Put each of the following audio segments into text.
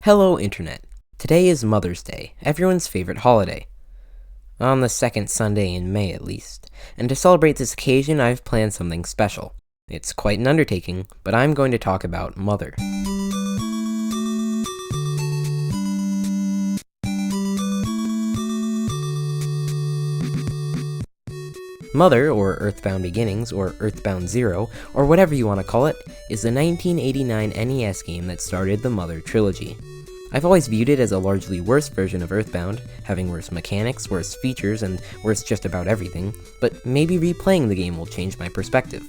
Hello Internet. Today is Mother's Day, everyone's favorite holiday. On the second Sunday in May at least. And to celebrate this occasion, I've planned something special. It's quite an undertaking, but I'm going to talk about Mother. Mother, or EarthBound Beginnings, or EarthBound Zero, or whatever you want to call it, is the 1989 NES game that started the Mother trilogy. I've always viewed it as a largely worse version of EarthBound, having worse mechanics, worse features, and worse just about everything, but maybe replaying the game will change my perspective.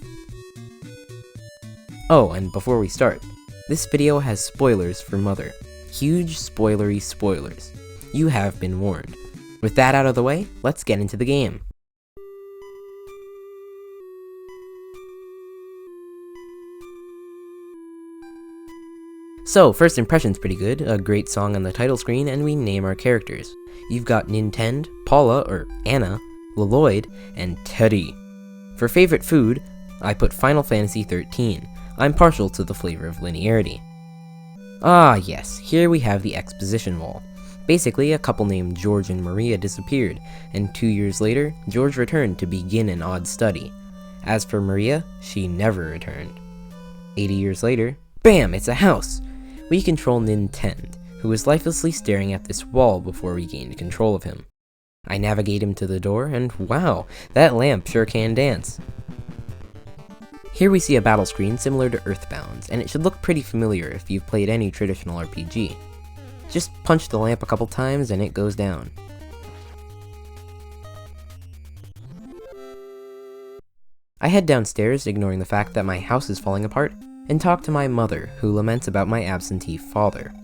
Oh, and before we start, this video has spoilers for Mother. Huge spoilery spoilers. You have been warned. With that out of the way, let's get into the game. So, first impression's pretty good, a great song on the title screen, and we name our characters. You've got Nintendo, Paula, or Anna, Llloyd, and Teddy. For favorite food, I put Final Fantasy XIII. I'm partial to the flavor of linearity. Ah yes, here we have the exposition wall. Basically, a couple named George and Maria disappeared, and 2 years later, George returned to begin an odd study. As for Maria, she never returned. 80 years later, bam, it's a house! We control Nintendo, who is lifelessly staring at this wall before we gained control of him. I navigate him to the door, and wow, that lamp sure can dance. Here we see a battle screen similar to EarthBound's, and it should look pretty familiar if you've played any traditional RPG. Just punch the lamp a couple times and it goes down. I head downstairs, ignoring the fact that my house is falling apart, and talk to my mother, who laments about my absentee father.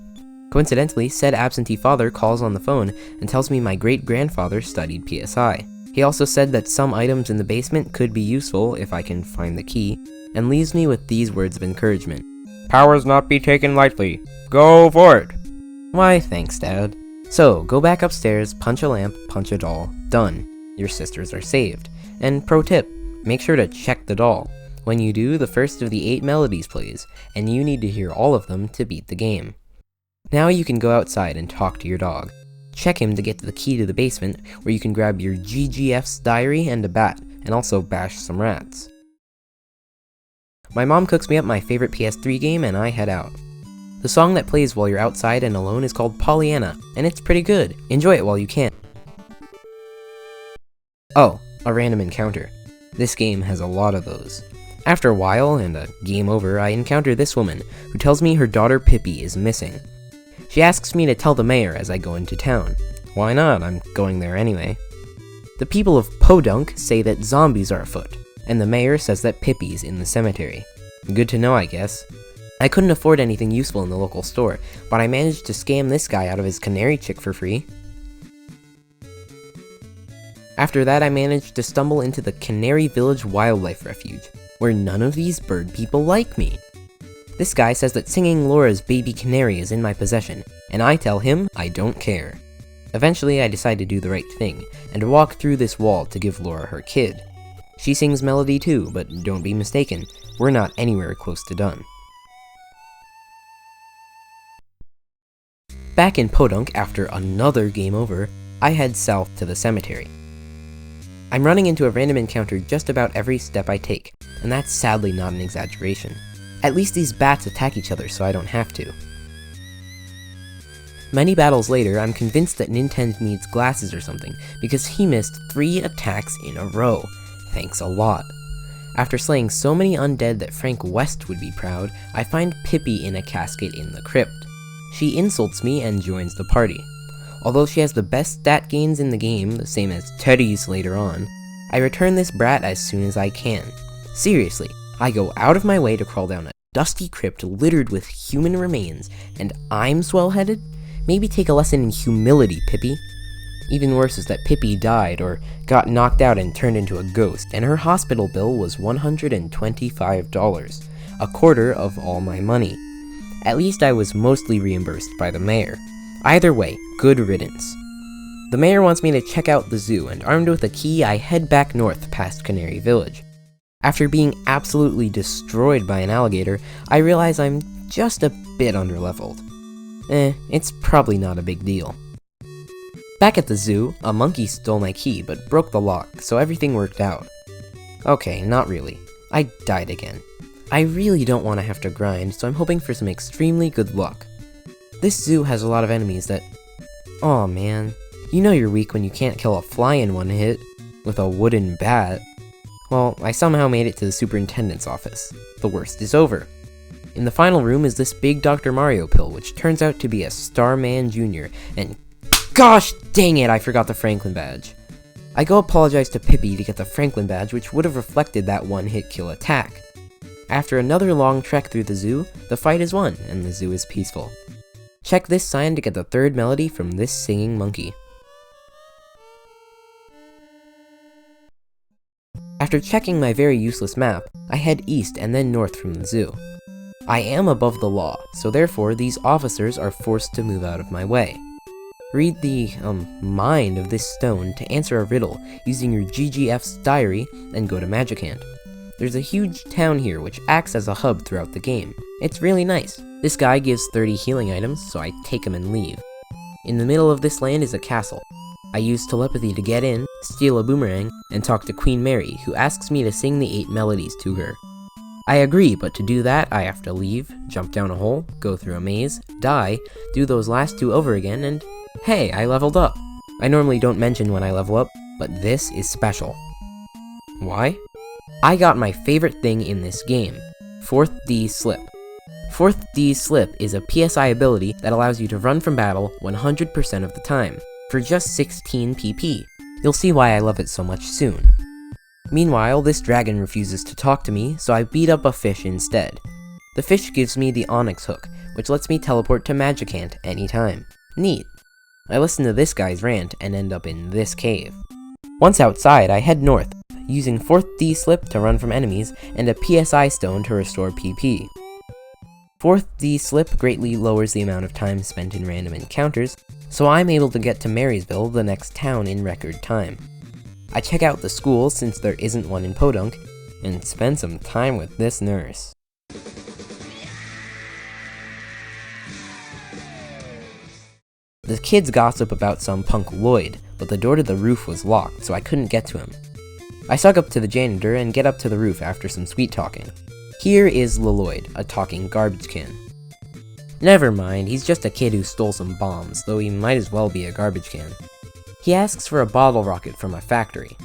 Coincidentally, said absentee father calls on the phone and tells me my great-grandfather studied PSI. He also said that some items in the basement could be useful if I can find the key, and leaves me with these words of encouragement. "Powers not be taken lightly. Go for it!" Why, thanks, Dad. So, go back upstairs, punch a lamp, punch a doll. Done. Your sisters are saved. And pro tip, make sure to check the doll. When you do, the first of the 8 melodies plays, and you need to hear all of them to beat the game. Now you can go outside and talk to your dog. Check him to get the key to the basement, where you can grab your GGF's diary and a bat, and also bash some rats. My mom cooks me up my favorite PS3 game, and I head out. The song that plays while you're outside and alone is called Pollyanna, and it's pretty good. Enjoy it while you can. Oh, a random encounter. This game has a lot of those. After a while, and a game over, I encounter this woman, who tells me her daughter Pippi is missing. She asks me to tell the mayor as I go into town. Why not? I'm going there anyway. The people of Podunked say that zombies are afoot, and the mayor says that Pippi's in the cemetery. Good to know, I guess. I couldn't afford anything useful in the local store, but I managed to scam this guy out of his canary chick for free. After that, I managed to stumble into the Canary Village Wildlife Refuge, where none of these bird people like me. This guy says that singing Laura's baby canary is in my possession, and I tell him I don't care. Eventually, I decide to do the right thing, and walk through this wall to give Laura her kid. She sings Melody too, but don't be mistaken, we're not anywhere close to done. Back in Podunk, after another game over, I head south to the cemetery. I'm running into a random encounter just about every step I take, and that's sadly not an exaggeration. At least these bats attack each other so I don't have to. Many battles later, I'm convinced that Nintendo needs glasses or something, because he missed 3 attacks in a row. Thanks a lot. After slaying so many undead that Frank West would be proud, I find Pippi in a casket in the crypt. She insults me and joins the party. Although she has the best stat gains in the game, the same as Teddy's later on, I return this brat as soon as I can. Seriously, I go out of my way to crawl down a dusty crypt littered with human remains, and I'm swell-headed? Maybe take a lesson in humility, Pippi. Even worse is that Pippi died or got knocked out and turned into a ghost, and her hospital bill was $125, a quarter of all my money. At least I was mostly reimbursed by the mayor. Either way, good riddance. The mayor wants me to check out the zoo, and armed with a key, I head back north past Canary Village. After being absolutely destroyed by an alligator, I realize I'm just a bit underleveled. it's probably not a big deal. Back at the zoo, a monkey stole my key but broke the lock, so everything worked out. Okay, not really. I died again. I really don't want to have to grind, so I'm hoping for some extremely good luck. This zoo has a lot of enemies that... Aw man, you know you're weak when you can't kill a fly in one hit with a wooden bat. Well, I somehow made it to the superintendent's office. The worst is over. In the final room is this big Dr. Mario pill, which turns out to be a Starman Jr., and gosh dang it, I forgot the Franklin badge. I go apologize to Pippi to get the Franklin badge, which would have reflected that one-hit kill attack. After another long trek through the zoo, the fight is won, and the zoo is peaceful. Check this sign to get the third melody from this singing monkey. After checking my very useless map, I head east and then north from the zoo. I am above the law, so therefore these officers are forced to move out of my way. Read the, mind of this stone to answer a riddle using your GGF's diary, and go to Magicant. There's a huge town here which acts as a hub throughout the game. It's really nice. This guy gives 30 healing items, so I take them and leave. In the middle of this land is a castle. I use telepathy to get in, steal a boomerang, and talk to Queen Mary, who asks me to sing the 8 melodies to her. I agree, but to do that, I have to leave, jump down a hole, go through a maze, die, do those last 2 over again, and hey, I leveled up. I normally don't mention when I level up, but this is special. Why? I got my favorite thing in this game, 4th D Slip. 4th D Slip is a PSI ability that allows you to run from battle 100% of the time, for just 16 PP. You'll see why I love it so much soon. Meanwhile, this dragon refuses to talk to me, so I beat up a fish instead. The fish gives me the Onyx hook, which lets me teleport to Magicant anytime. Neat. I listen to this guy's rant and end up in this cave. Once outside, I head north, using 4th D Slip to run from enemies, and a PSI stone to restore PP. 4th D Slip greatly lowers the amount of time spent in random encounters, so I'm able to get to Merrysville, the next town, in record time. I check out the school since there isn't one in Podunk, and spend some time with this nurse. The kids gossip about some punk Llloyd, but the door to the roof was locked, so I couldn't get to him. I suck up to the janitor and get up to the roof after some sweet talking. Here is Llloyd, a talking garbage can. Never mind, he's just a kid who stole some bombs, though he might as well be a garbage can. He asks for a bottle rocket from a factory.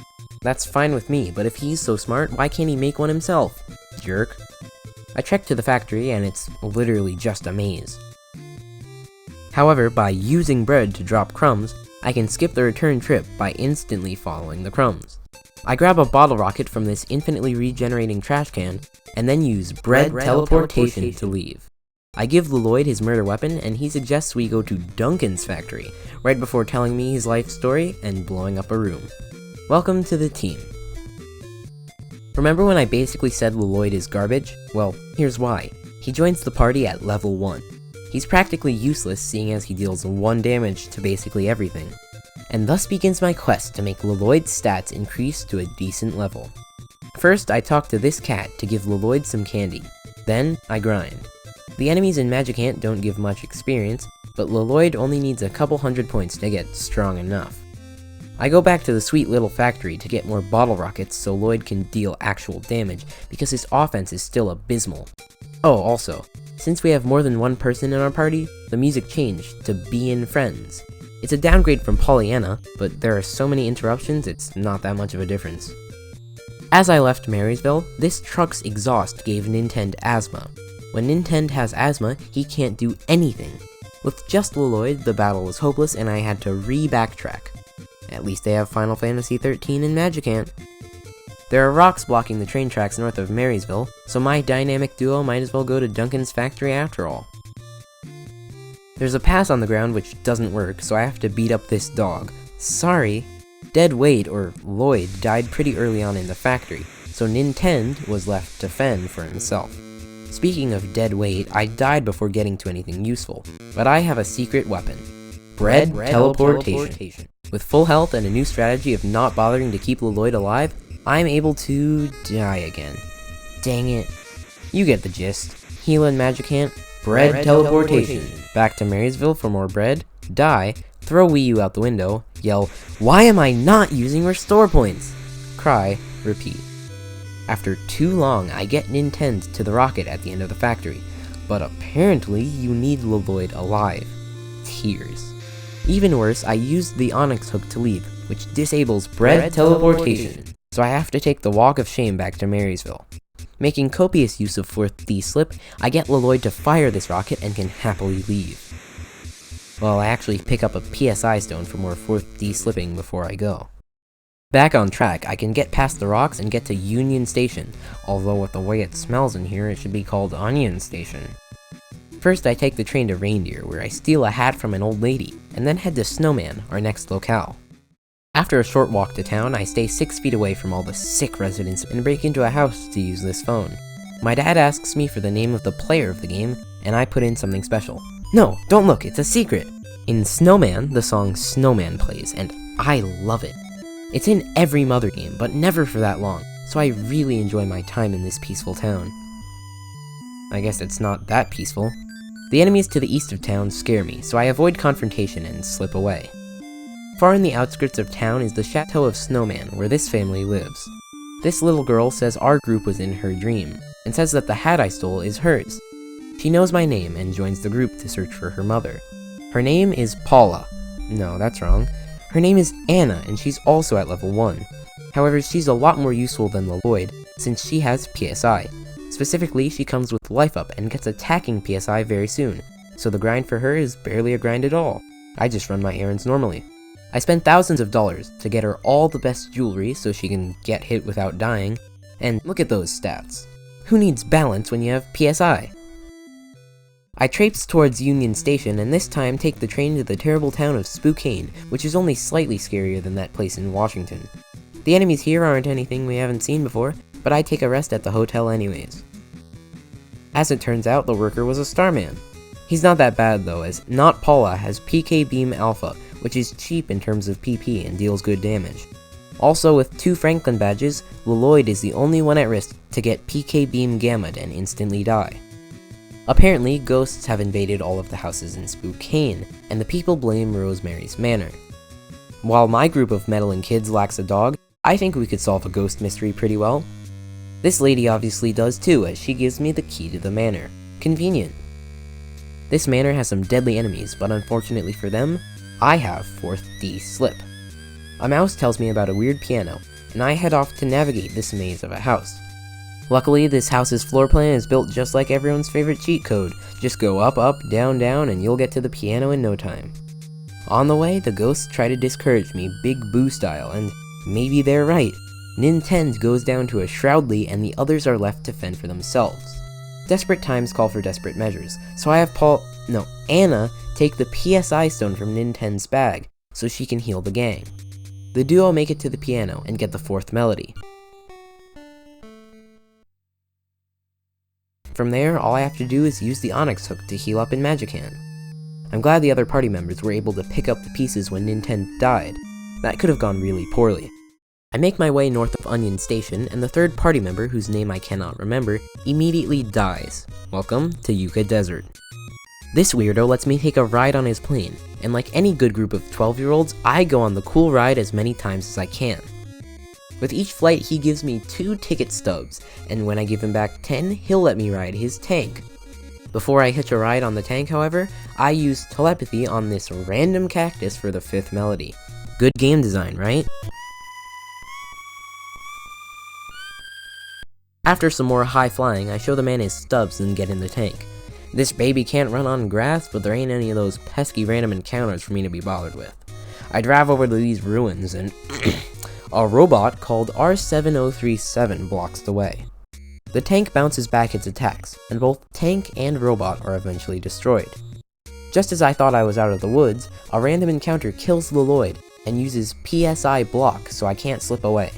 That's fine with me, but if he's so smart, why can't he make one himself? Jerk. I trek to the factory, and it's literally just a maze. However, by using bread to drop crumbs, I can skip the return trip by instantly following the crumbs. I grab a bottle rocket from this infinitely regenerating trash can, and then use bread teleportation to leave. I give Llloyd his murder weapon, and he suggests we go to Duncan's factory, right before telling me his life story and blowing up a room. Welcome to the team. Remember when I basically said Llloyd is garbage? Well, here's why. He joins the party at level 1. He's practically useless, seeing as he deals 1 damage to basically everything. And thus begins my quest to make Llloyd's stats increase to a decent level. First, I talk to this cat to give Llloyd some candy. Then, I grind. The enemies in Magicant don't give much experience, but Llloyd only needs a couple hundred points to get strong enough. I go back to the sweet little factory to get more bottle rockets so Llloyd can deal actual damage, because his offense is still abysmal. Oh, also, since we have more than 1 person in our party, the music changed to Be In Friends. It's a downgrade from Pollyanna, but there are so many interruptions it's not that much of a difference. As I left Merrysville, this truck's exhaust gave Nintend asthma. When Nintend has asthma, he can't do anything. With just Llloyd, the battle was hopeless and I had to re-backtrack. At least they have Final Fantasy XIII in Magicant. There are rocks blocking the train tracks north of Merrysville, so my dynamic duo might as well go to Duncan's factory after all. There's a pass on the ground which doesn't work, so I have to beat up this dog. Sorry. Dead Weight, or Llloyd, died pretty early on in the factory, so Nintend was left to fend for himself. Speaking of dead weight, I died before getting to anything useful, but I have a secret weapon. Bread teleportation. With full health and a new strategy of not bothering to keep Llloyd alive, I'm able to die again. Dang it. You get the gist. Heal in Magicant, bread teleportation. Back to Merrysville for more bread, die, throw Wii U out the window, yell, "Why am I not using restore points?" Cry, repeat. After too long, I get Nintendo to the rocket at the end of the factory, but apparently you need Llloyd alive. Tears. Even worse, I used the Onyx hook to leave, which disables bread teleportation, so I have to take the walk of shame back to Merrysville. Making copious use of 4th D slip, I get Llloyd to fire this rocket and can happily leave. Well, I actually pick up a PSI stone for more 4th D slipping before I go. Back on track, I can get past the rocks and get to Union Station, although with the way it smells in here, it should be called Onion Station. First, I take the train to Reindeer, where I steal a hat from an old lady, and then head to Snowman, our next locale. After a short walk to town, I stay 6 feet away from all the sick residents and break into a house to use this phone. My dad asks me for the name of the player of the game, and I put in something special. No, don't look, it's a secret! In Snowman, the song Snowman plays, and I love it. It's in every Mother game, but never for that long, so I really enjoy my time in this peaceful town. I guess it's not that peaceful. The enemies to the east of town scare me, so I avoid confrontation and slip away. Far in the outskirts of town is the Chateau of Snowman, where this family lives. This little girl says our group was in her dream, and says that the hat I stole is hers. She knows my name and joins the group to search for her mother. Her name is Paula. No, that's wrong. Her name is Anna, and she's also at level 1. However, she's a lot more useful than Llloyd, since she has PSI. Specifically, she comes with Life Up and gets attacking PSI very soon, so the grind for her is barely a grind at all. I just run my errands normally. I spend thousands of dollars to get her all the best jewelry so she can get hit without dying, and look at those stats. Who needs balance when you have PSI? I traipse towards Union Station and this time take the train to the terrible town of Spokane, which is only slightly scarier than that place in Washington. The enemies here aren't anything we haven't seen before, but I take a rest at the hotel anyways. As it turns out, the worker was a Starman. He's not that bad though, as Not Paula has PK Beam Alpha, which is cheap in terms of PP and deals good damage. Also, with 2 Franklin badges, Llloyd is the only one at risk to get PK Beam Gamma'd and instantly die. Apparently, ghosts have invaded all of the houses in Spokane, and the people blame Rosemary's Manor. While my group of meddling kids lacks a dog, I think we could solve a ghost mystery pretty well. This lady obviously does too, as she gives me the key to the manor. Convenient. This manor has some deadly enemies, but unfortunately for them, I have 4th D slip. A mouse tells me about a weird piano, and I head off to navigate this maze of a house. Luckily, this house's floor plan is built just like everyone's favorite cheat code. Just go up, up, down, down, and you'll get to the piano in no time. On the way, the ghosts try to discourage me Big Boo style, and maybe they're right. Nintendo goes down to a Shroudly and the others are left to fend for themselves. Desperate times call for desperate measures, so I have Anna take the PSI stone from Nintendo's bag, so she can heal the gang. The duo make it to the piano and get the 4th melody. From there, all I have to do is use the Onyx hook to heal up in Magicant. I'm glad the other party members were able to pick up the pieces when Nintendo died. That could have gone really poorly. I make my way north of Onion Station, and the 3rd party member, whose name I cannot remember, immediately dies. Welcome to Yucca Desert. This weirdo lets me take a ride on his plane, and like any good group of 12-year-olds, I go on the cool ride as many times as I can. With each flight, he gives me 2 ticket stubs, and when I give him back 10, he'll let me ride his tank. Before I hitch a ride on the tank, however, I use telepathy on this random cactus for the 5th melody. Good game design, right? After some more high flying, I show the man his stubs and get in the tank. This baby can't run on grass, but there ain't any of those pesky random encounters for me to be bothered with. I drive over to these ruins and a robot called R7037 blocks the way. The tank bounces back its attacks, and both tank and robot are eventually destroyed. Just as I thought I was out of the woods, a random encounter kills Llloyd and uses PSI block so I can't slip away.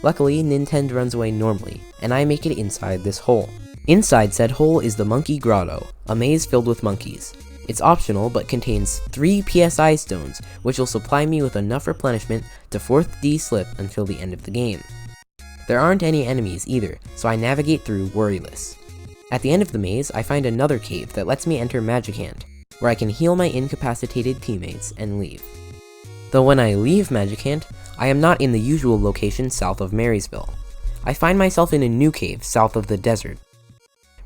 Luckily, Nintendo runs away normally, and I make it inside this hole. Inside said hole is the Monkey Grotto, a maze filled with monkeys. It's optional, but contains 3 PSI stones, which will supply me with enough replenishment to 4th D slip until the end of the game. There aren't any enemies either, so I navigate through worryless. At the end of the maze, I find another cave that lets me enter Magicant, where I can heal my incapacitated teammates and leave. Though when I leave Magicant, I am not in the usual location south of Merrysville. I find myself in a new cave south of the desert.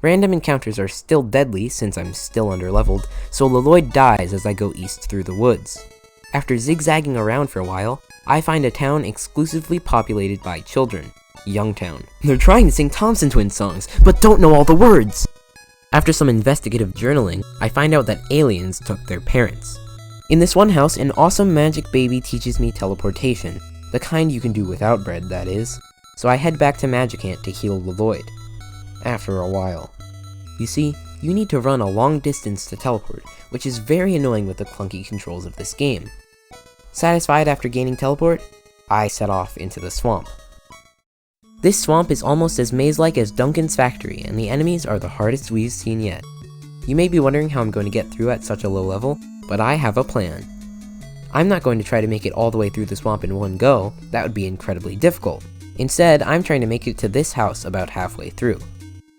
Random encounters are still deadly since I'm still underleveled, so Llloyd dies as I go east through the woods. After zigzagging around for a while, I find a town exclusively populated by children, Youngtown. They're trying to sing Thompson Twins songs, but don't know all the words! After some investigative journaling, I find out that aliens took their parents. In this one house, an awesome magic baby teaches me teleportation, the kind you can do without bread, that is. So I head back to Magicant to heal Llloyd. After a while. You see, you need to run a long distance to teleport, which is very annoying with the clunky controls of this game. Satisfied after gaining teleport, I set off into the swamp. This swamp is almost as maze-like as Duncan's factory, and the enemies are the hardest we've seen yet. You may be wondering how I'm going to get through at such a low level, but I have a plan. I'm not going to try to make it all the way through the swamp in one go, that would be incredibly difficult. Instead, I'm trying to make it to this house about halfway through.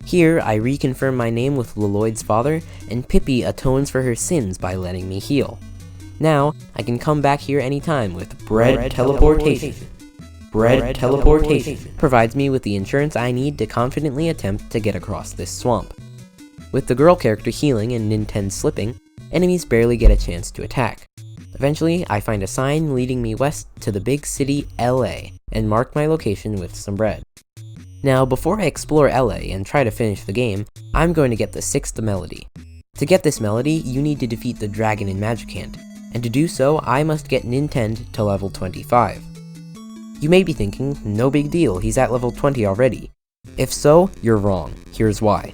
Here, I reconfirm my name with Llloyd's father, and Pippi atones for her sins by letting me heal. Now, I can come back here anytime with bread teleportation. Bread teleportation provides me with the insurance I need to confidently attempt to get across this swamp. With the girl character healing and Nintendo slipping, enemies barely get a chance to attack. Eventually, I find a sign leading me west to the big city LA, and mark my location with some bread. Now, before I explore LA and try to finish the game, I'm going to get the 6th melody. To get this melody, you need to defeat the dragon in Magicant, and to do so, I must get Nintendo to level 25. You may be thinking, no big deal, he's at level 20 already. If so, you're wrong. Here's why.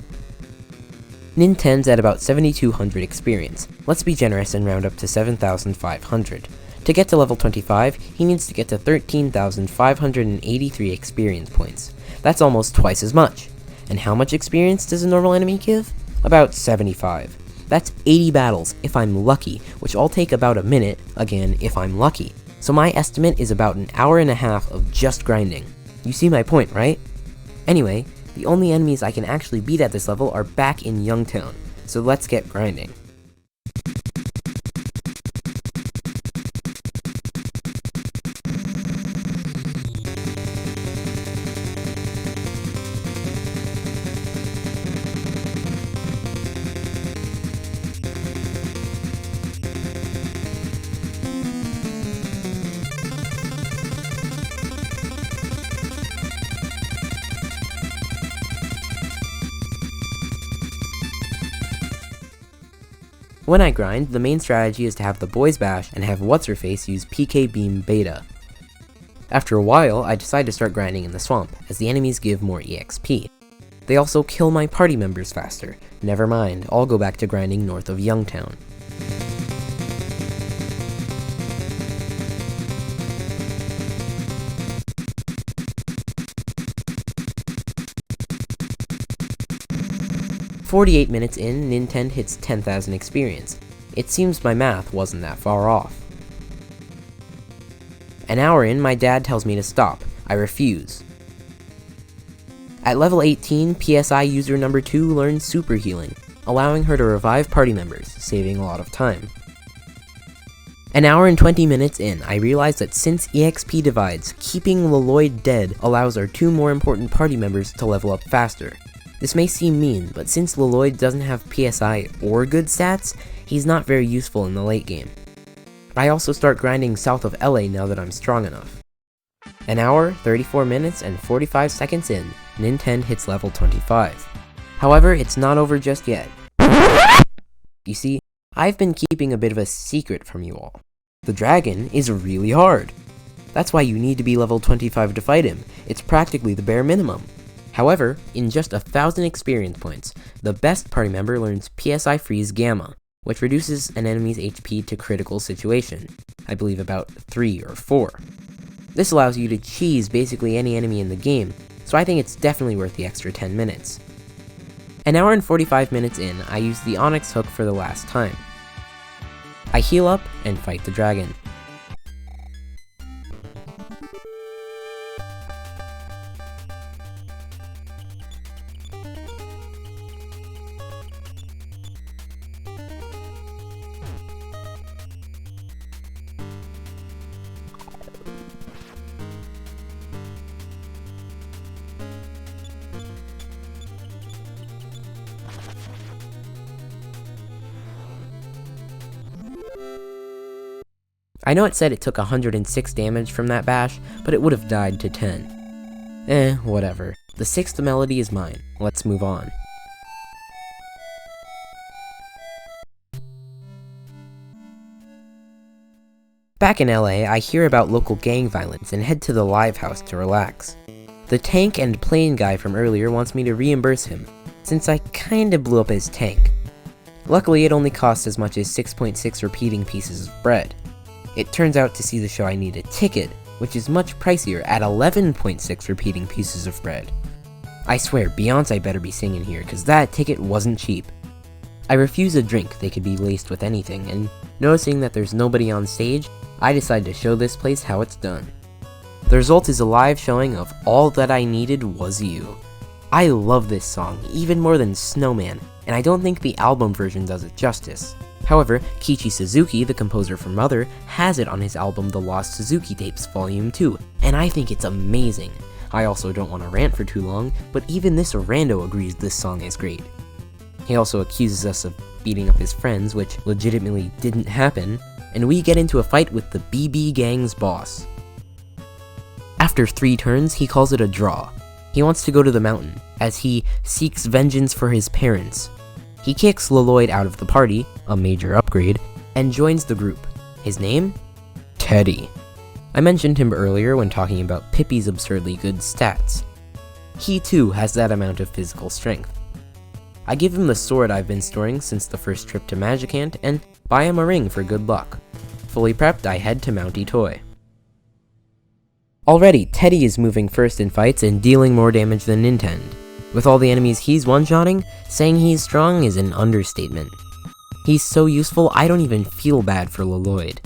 Nintendo's at about 7,200 experience. Let's be generous and round up to 7,500. To get to level 25, he needs to get to 13,583 experience points. That's almost twice as much. And how much experience does a normal enemy give? About 75. That's 80 battles, if I'm lucky, which all take about a minute, again, if I'm lucky. So my estimate is about an hour and a half of just grinding. You see my point, right? Anyway, the only enemies I can actually beat at this level are back in Youngtown, so let's get grinding. When I grind, the main strategy is to have the boys bash and have what's-her-face use PK Beam Beta. After a while, I decide to start grinding in the swamp, as the enemies give more EXP. They also kill my party members faster. Never mind, I'll go back to grinding north of Youngtown. "48 minutes in, Nintendo hits 10,000 experience. It seems my math wasn't that far off. An hour in, my dad tells me to stop. I refuse. At level 18, PSI user number 2 learns super healing, allowing her to revive party members, saving a lot of time. An hour and 20 minutes in, I realize that since EXP divides, keeping Llloyd dead allows our 2 more important party members to level up faster. This may seem mean, but since Llloyd doesn't have PSI or good stats, he's not very useful in the late game. I also start grinding south of LA now that I'm strong enough. An hour, 34 minutes, and 45 seconds in, Nintendo hits level 25. However, it's not over just yet. You see, I've been keeping a bit of a secret from you all. The dragon is really hard. That's why you need to be level 25 to fight him. It's practically the bare minimum. However, in just 1,000 experience points, the best party member learns PSI Freeze Gamma, which reduces an enemy's HP to critical situation, I believe about 3 or 4. This allows you to cheese basically any enemy in the game, so I think it's definitely worth the extra 10 minutes. An hour and 45 minutes in, I use the Onyx Hook for the last time. I heal up and fight the dragon. I know it said it took 106 damage from that bash, but it would have died to 10. Whatever. The 6th melody is mine. Let's move on. Back in LA, I hear about local gang violence and head to the live house to relax. The tank and plane guy from earlier wants me to reimburse him, since I kinda blew up his tank. Luckily, it only costs as much as 6.6 repeating pieces of bread. It turns out to see the show I need a ticket, which is much pricier at 11.6 repeating pieces of bread. I swear, Beyonce better be singing here, cause that ticket wasn't cheap. I refuse a drink, they could be laced with anything, and noticing that there's nobody on stage, I decide to show this place how it's done. The result is a live showing of All That I Needed Was You. I love this song, even more than Snowman, and I don't think the album version does it justice. However, Kiichi Suzuki, the composer for Mother, has it on his album The Lost Suzuki Tapes Volume 2, and I think it's amazing. I also don't want to rant for too long, but even this rando agrees this song is great. He also accuses us of beating up his friends, which legitimately didn't happen, and we get into a fight with the BB Gang's boss. After 3 turns, he calls it a draw. He wants to go to the mountain, as he seeks vengeance for his parents. He kicks Llloyd out of the party, a major upgrade, and joins the group. His name? Teddy. I mentioned him earlier when talking about Pippi's absurdly good stats. He too has that amount of physical strength. I give him the sword I've been storing since the first trip to Magicant, and buy him a ring for good luck. Fully prepped, I head to Mounty Toy. Already, Teddy is moving first in fights and dealing more damage than Nintendo. With all the enemies he's one-shotting, saying he's strong is an understatement. He's so useful, I don't even feel bad for Llloyd.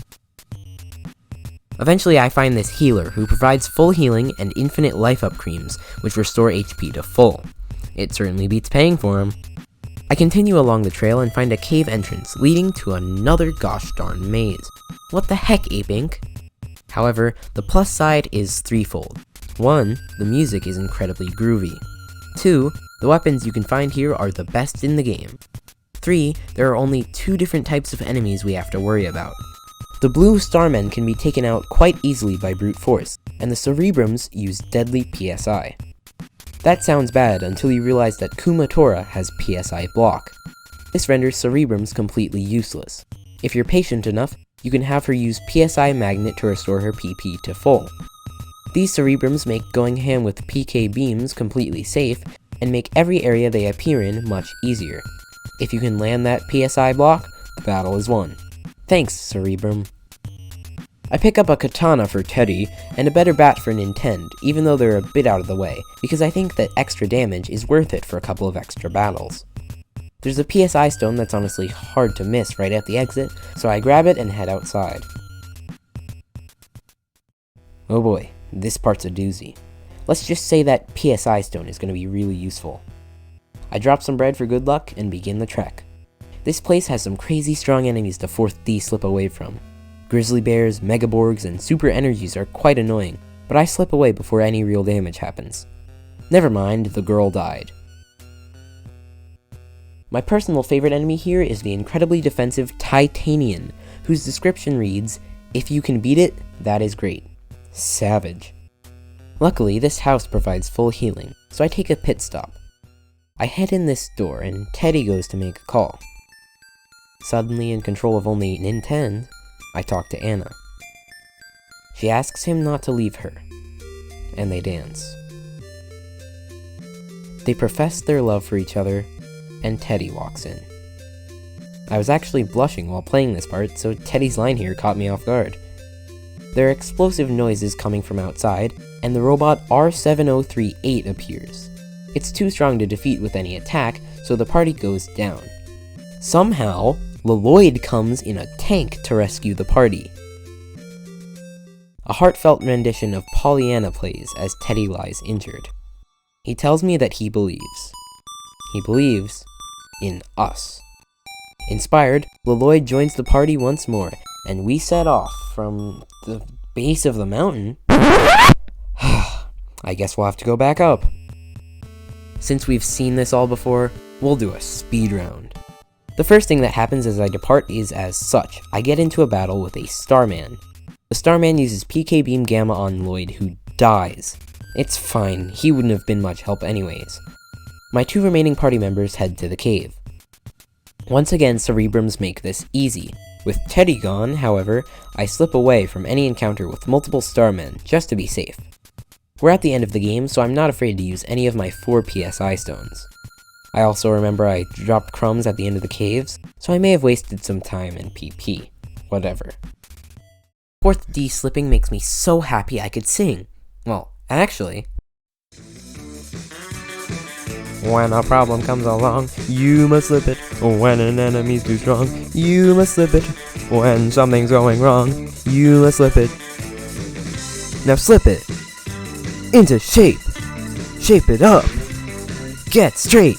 Eventually I find this healer, who provides full healing and infinite life up creams, which restore HP to full. It certainly beats paying for him. I continue along the trail and find a cave entrance, leading to another gosh darn maze. What the heck, Ape Inc? However, the plus side is threefold. 1, the music is incredibly groovy. 2, the weapons you can find here are the best in the game. 3, there are only 2 different types of enemies we have to worry about. The blue starmen can be taken out quite easily by brute force, and the cerebrums use deadly PSI. That sounds bad until you realize that Kumatora has PSI block. This renders cerebrums completely useless. If you're patient enough, you can have her use PSI magnet to restore her PP to full. These cerebrums make going ham with PK beams completely safe, and make every area they appear in much easier. If you can land that PSI block, the battle is won. Thanks, Cerebrum. I pick up a katana for Teddy, and a better bat for Nintendo, even though they're a bit out of the way, because I think that extra damage is worth it for a couple of extra battles. There's a PSI stone that's honestly hard to miss right at the exit, so I grab it and head outside. Oh boy, this part's a doozy. Let's just say that PSI stone is going to be really useful. I drop some bread for good luck and begin the trek. This place has some crazy strong enemies to force D slip away from. Grizzly bears, megaborgs, and super energies are quite annoying, but I slip away before any real damage happens. Never mind, the girl died. My personal favorite enemy here is the incredibly defensive Titanian, whose description reads, "If you can beat it, that is great. Savage." Luckily, this house provides full healing, so I take a pit stop. I head in this door, and Teddy goes to make a call. Suddenly in control of only Nintendo, I talk to Anna. She asks him not to leave her, and they dance. They profess their love for each other, and Teddy walks in. I was actually blushing while playing this part, so Teddy's line here caught me off guard. There are explosive noises coming from outside, and the robot R7038 appears. It's too strong to defeat with any attack, so the party goes down. Somehow, Llloyd comes in a tank to rescue the party. A heartfelt rendition of Pollyanna plays as Teddy lies injured. He tells me that he believes. He believes in us. Inspired, Llloyd joins the party once more, and we set off from the base of the mountain. I guess we'll have to go back up. Since we've seen this all before, we'll do a speed round. The first thing that happens as I depart is as such. I get into a battle with a Starman. The Starman uses PK Beam Gamma on Llloyd, who dies. It's fine, he wouldn't have been much help anyways. My 2 remaining party members head to the cave. Once again, Cerebrums make this easy. With Teddy gone, however, I slip away from any encounter with multiple Starmen, just to be safe. We're at the end of the game, so I'm not afraid to use any of my 4 PSI stones. I also remember I dropped crumbs at the end of the caves, so I may have wasted some time in PP. Whatever. 4th D slipping makes me so happy I could sing. Well, actually. When a problem comes along, you must slip it. When an enemy's too strong, you must slip it. When something's going wrong, you must slip it. Now slip it into shape. Shape it up. Get straight.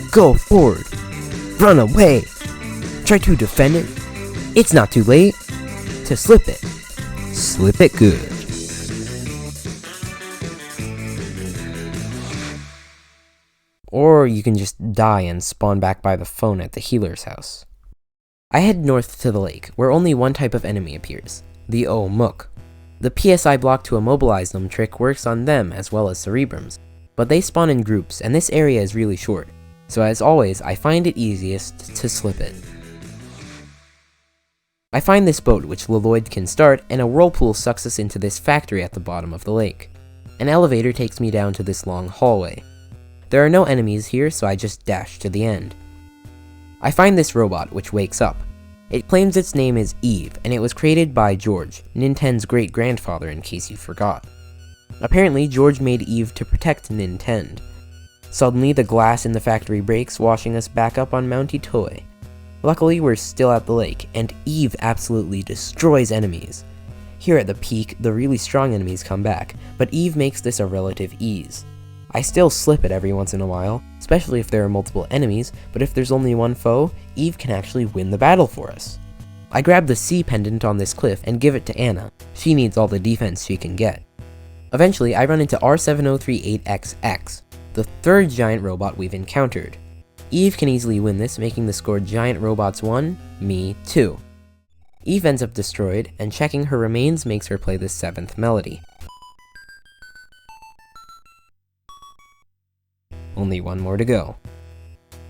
Go forward. Run away. Try to defend it. It's not too late to slip it. Slip it good. Or you can just die and spawn back by the phone at the healer's house. I head north to the lake, where only one type of enemy appears, the Mook. The PSI block to immobilize them trick works on them as well as Cerebrums, but they spawn in groups and this area is really short, so as always I find it easiest to slip it. I find this boat which Llloyd can start, and a whirlpool sucks us into this factory at the bottom of the lake. An elevator takes me down to this long hallway. There are no enemies here, so I just dash to the end. I find this robot, which wakes up. It claims its name is Eve, and it was created by George, Nintendo's great-grandfather in case you forgot. Apparently, George made Eve to protect Nintendo. Suddenly, the glass in the factory breaks, washing us back up on Mounty Toy. Luckily, we're still at the lake, and Eve absolutely destroys enemies. Here at the peak, the really strong enemies come back, but Eve makes this a relative ease. I still slip it every once in a while, especially if there are multiple enemies, but if there's only one foe, Eve can actually win the battle for us. I grab the C pendant on this cliff and give it to Anna. She needs all the defense she can get. Eventually, I run into R7038XX, the 3rd giant robot we've encountered. Eve can easily win this, making the score Giant Robots 1, me 2. Eve ends up destroyed, and checking her remains makes her play the 7th melody. Only one more to go.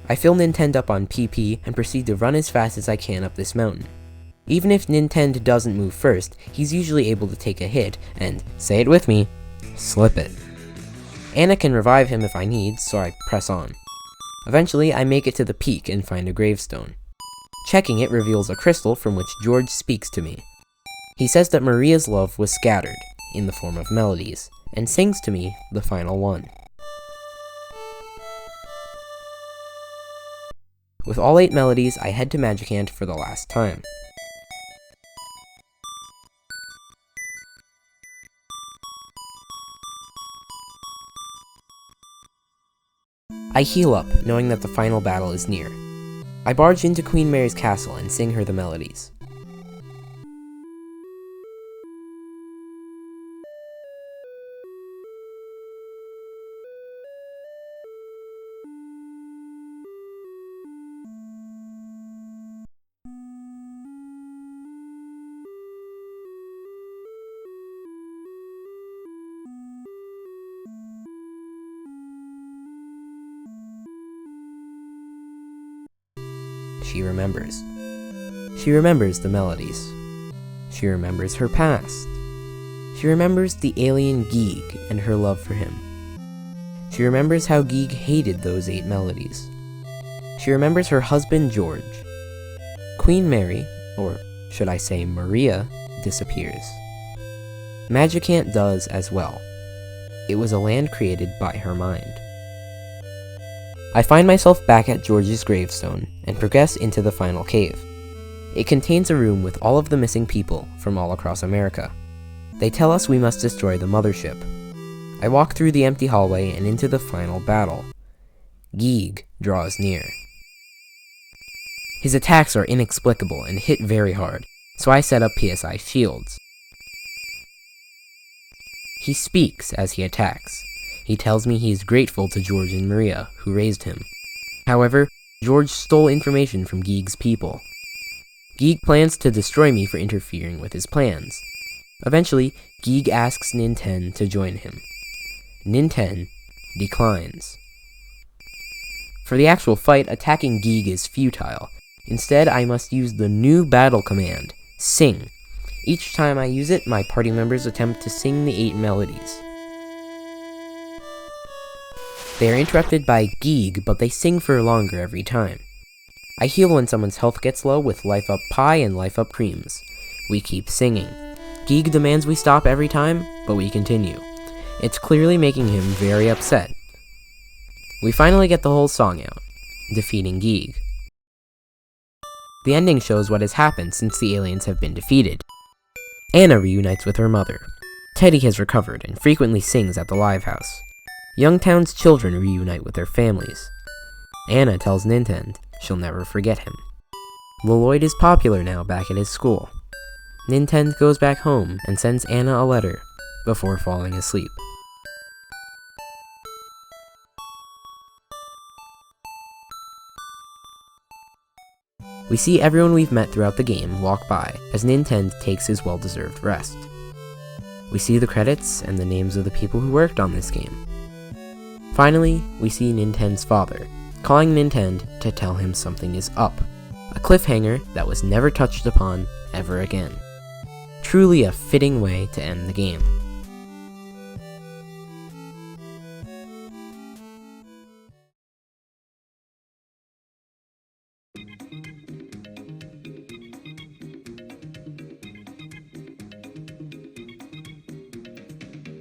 I fill Nintendo up on PP and proceed to run as fast as I can up this mountain. Even if Nintendo doesn't move first, he's usually able to take a hit and, say it with me, slip it. Anna can revive him if I need, so I press on. Eventually, I make it to the peak and find a gravestone. Checking it reveals a crystal from which George speaks to me. He says that Maria's love was scattered, in the form of melodies, and sings to me the final one. With all 8 melodies, I head to Magicant for the last time. I heal up, knowing that the final battle is near. I barge into Queen Mary's castle and sing her the melodies. She remembers. She remembers the melodies. She remembers her past. She remembers the alien Geeg and her love for him. She remembers how Geeg hated those 8 melodies. She remembers her husband George. Queen Mary, or should I say Maria, disappears. Magicant does as well. It was a land created by her mind. I find myself back at George's gravestone and progress into the final cave. It contains a room with all of the missing people from all across America. They tell us we must destroy the mothership. I walk through the empty hallway and into the final battle. Geeg draws near. His attacks are inexplicable and hit very hard, so I set up PSI shields. He speaks as he attacks. He tells me he is grateful to George and Maria, who raised him. However, George stole information from Geeg's people. Geeg plans to destroy me for interfering with his plans. Eventually, Geeg asks Ninten to join him. Ninten declines. For the actual fight, attacking Geeg is futile. Instead, I must use the new battle command, Sing. Each time I use it, my party members attempt to sing the 8 melodies. They are interrupted by Geeg, but they sing for longer every time. I heal when someone's health gets low with Life Up Pie and Life Up Creams. We keep singing. Geeg demands we stop every time, but we continue. It's clearly making him very upset. We finally get the whole song out, defeating Geeg. The ending shows what has happened since the aliens have been defeated. Anna reunites with her mother. Teddy has recovered and frequently sings at the live house. Youngtown's children reunite with their families. Anna tells Ninten she'll never forget him. Llloyd is popular now back at his school. Ninten goes back home and sends Anna a letter before falling asleep. We see everyone we've met throughout the game walk by as Ninten takes his well-deserved rest. We see the credits and the names of the people who worked on this game. Finally, we see Ninten's father, calling Ninten to tell him something is up, a cliffhanger that was never touched upon ever again. Truly a fitting way to end the game.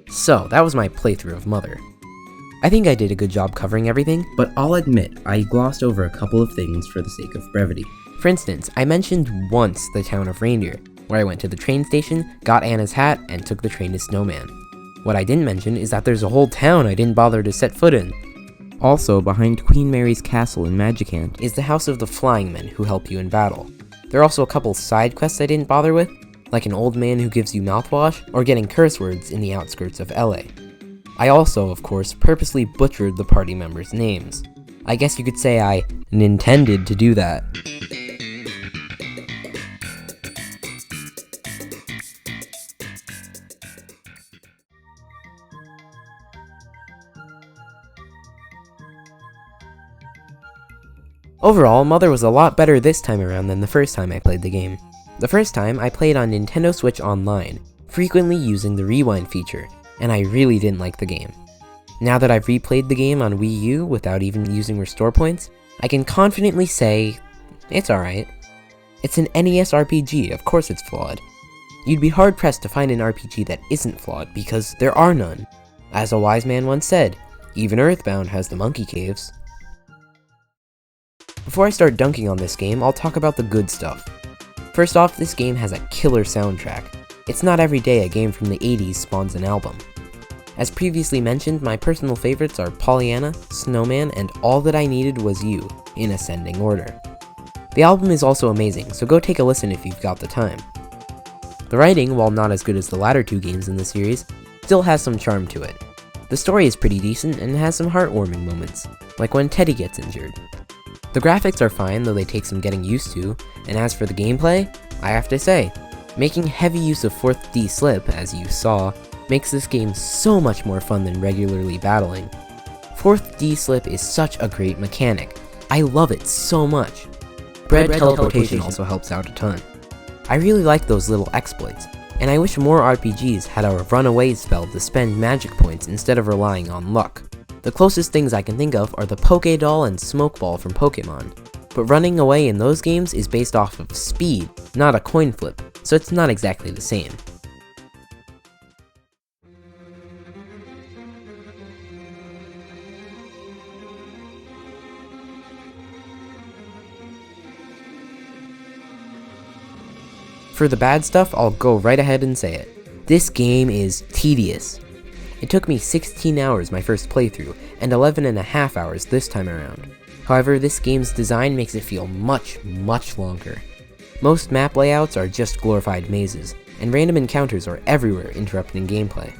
So, that was my playthrough of Mother. I think I did a good job covering everything, but I'll admit I glossed over a couple of things for the sake of brevity. For instance, I mentioned once the town of Reindeer, where I went to the train station, got Anna's hat, and took the train to Snowman. What I didn't mention is that there's a whole town I didn't bother to set foot in. Also, behind Queen Mary's castle in Magicant is the House of the Flying Men who help you in battle. There are also a couple side quests I didn't bother with, like an old man who gives you mouthwash, or getting curse words in the outskirts of LA. I also, of course, purposely butchered the party members' names. I guess you could say I intended to do that. Overall, Mother was a lot better this time around than the first time I played the game. The first time, I played on Nintendo Switch Online, frequently using the rewind feature, and I really didn't like the game. Now that I've replayed the game on Wii U without even using restore points, I can confidently say, it's alright. It's an NES RPG, of course it's flawed. You'd be hard-pressed to find an RPG that isn't flawed, because there are none. As a wise man once said, even EarthBound has the monkey caves. Before I start dunking on this game, I'll talk about the good stuff. First off, this game has a killer soundtrack. It's not every day a game from the 80s spawns an album. As previously mentioned, my personal favorites are Pollyanna, Snowman, and All That I Needed Was You, in ascending order. The album is also amazing, so go take a listen if you've got the time. The writing, while not as good as the latter two games in the series, still has some charm to it. The story is pretty decent and has some heartwarming moments, like when Teddy gets injured. The graphics are fine, though they take some getting used to, and as for the gameplay, I have to say, making heavy use of 4th D slip, as you saw, makes this game so much more fun than regularly battling. 4th D slip is such a great mechanic. I love it so much. Bread teleportation also helps out a ton. I really like those little exploits, and I wish more RPGs had a runaway spell to spend magic points instead of relying on luck. The closest things I can think of are the Poke Doll and Smoke Ball from Pokemon, but running away in those games is based off of speed, not a coin flip, so it's not exactly the same. For the bad stuff, I'll go right ahead and say it. This game is tedious. It took me 16 hours my first playthrough, and 11.5 hours this time around. However, this game's design makes it feel much, much longer. Most map layouts are just glorified mazes, and random encounters are everywhere interrupting gameplay.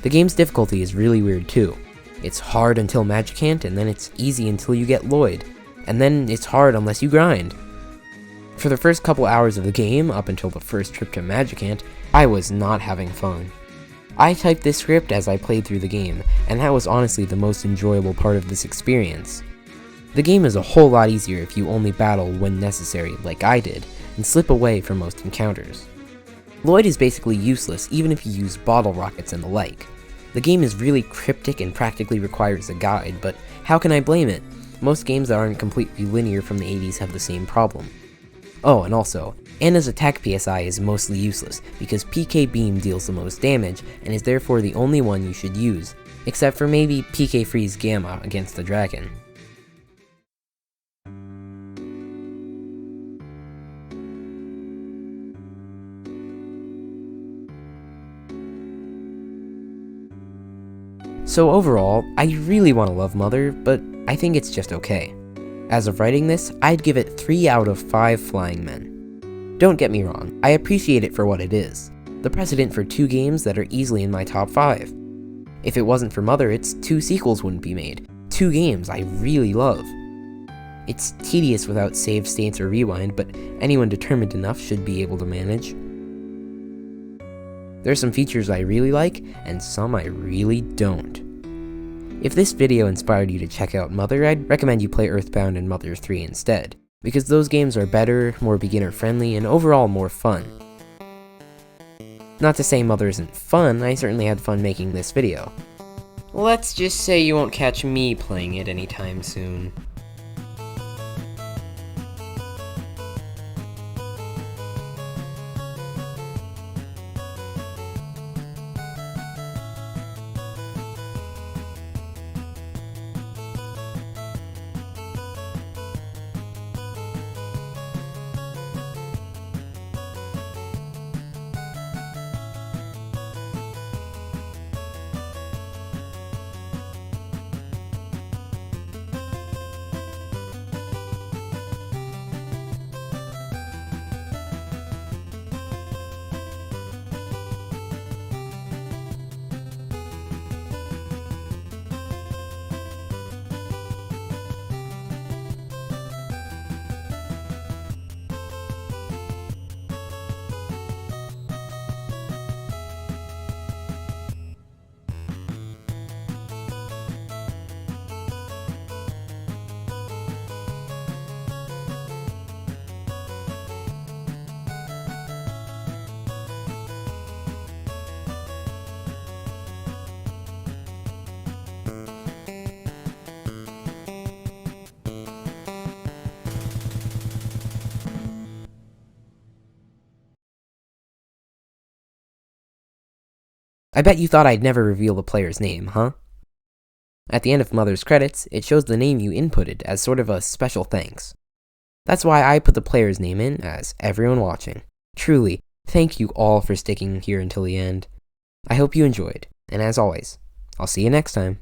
The game's difficulty is really weird too. It's hard until Magicant, and then it's easy until you get Llloyd. and then it's hard unless you grind. For the first couple hours of the game, up until the first trip to Magicant, I was not having fun. I typed this script as I played through the game, and that was honestly the most enjoyable part of this experience. The game is a whole lot easier if you only battle when necessary, like I did, and slip away from most encounters. Llloyd is basically useless even if you use bottle rockets and the like. The game is really cryptic and practically requires a guide, but how can I blame it? Most games that aren't completely linear from the 80s have the same problem. Oh, and also, Anna's attack PSI is mostly useless because PK Beam deals the most damage and is therefore the only one you should use, except for maybe PK Freeze Gamma against the dragon. So overall, I really want to love Mother, but I think it's just okay. As of writing this, I'd give it 3 out of 5 flying men. Don't get me wrong, I appreciate it for what it is, the precedent for 2 games that are easily in my top 5. If it wasn't for Mother, its 2 sequels wouldn't be made, 2 games I really love. It's tedious without save states or rewind, but anyone determined enough should be able to manage. There's some features I really like, and some I really don't. If this video inspired you to check out Mother, I'd recommend you play EarthBound and Mother 3 instead, because those games are better, more beginner-friendly, and overall more fun. Not to say Mother isn't fun, I certainly had fun making this video. Let's just say you won't catch me playing it anytime soon. I bet you thought I'd never reveal the player's name, huh? At the end of Mother's credits, it shows the name you inputted as sort of a special thanks. That's why I put the player's name in as everyone watching. Truly, thank you all for sticking here until the end. I hope you enjoyed, and as always, I'll see you next time.